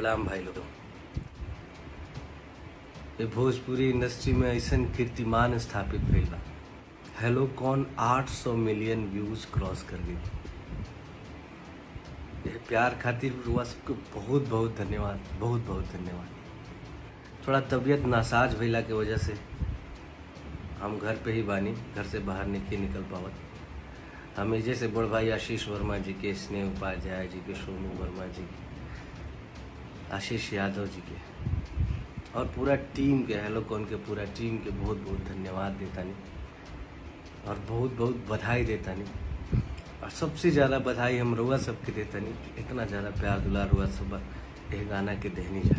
प्रणाम भाई लोगों। ये भोजपुरी इंडस्ट्री में ऐसन कीर्तिमान स्थापित भइल बा। हेलो कौन 800 मिलियन व्यूज क्रॉस कर गई। ये प्यार खातिर रुआ सबको बहुत बहुत धन्यवाद, बहुत बहुत धन्यवाद। थोड़ा तबीयत नासाज भइला के वजह से हम घर पे ही बानी, घर से बाहर नहीं निकल पावत। हम एजे से बड़ भाई आशीष वर्मा जी के, स्नेह उपाध्याय जी के, सोनू वर्मा जी के, आशीष यादव जी के और पूरा टीम के, हेलो कौन के पूरा टीम के बहुत बहुत धन्यवाद देता नहीं और बहुत बहुत बधाई देता नहीं। और सबसे ज़्यादा बधाई हम रुआ सबके देता नहीं कि इतना ज़्यादा प्यार दुलार रुआ सब एक गाना के देहनी जा।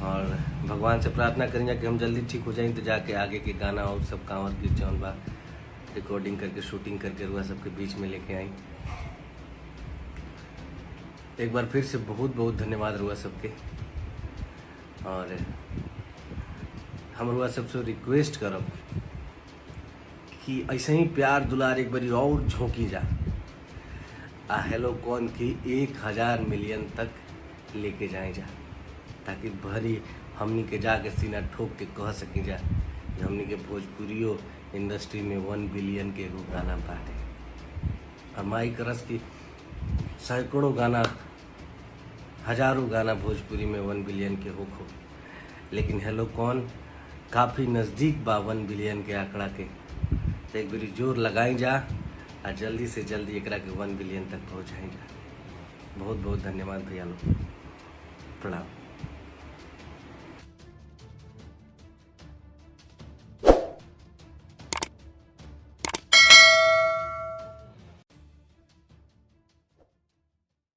और भगवान से प्रार्थना करेंगे कि हम जल्दी ठीक हो जाएं तो जाके आगे के गाना और सब कांवर गीत जौन बा रिकॉर्डिंग करके, शूटिंग करके रुआ सबके बीच में लेके आई। एक बार फिर से बहुत बहुत धन्यवाद रुआ सबके। और हम रुआ सबसे रिक्वेस्ट करब कि ऐसे ही प्यार दुलार एक बारी और झोंकी जा हेलो कौन की 1000 मिलियन तक लेके जाए जा, ताकि भरी हमनी के जाके सीना ठोक के कह सकी जा कि हमनी के भोजपुरियो इंडस्ट्री में 1 बिलियन के एगो गाना बाटे। और माई करस की सैकड़ों गाना, हजारों गाना भोजपुरी में 1 बिलियन के हो, लेकिन हेलो कौन काफ़ी नज़दीक बा 1 बिलियन के आंकड़ा के। तो एक बारी जोर लगाई जा और जल्दी से जल्दी एकरा के 1 बिलियन तक पहुँचाई जा। बहुत बहुत धन्यवाद भैया लोग, प्रणाम।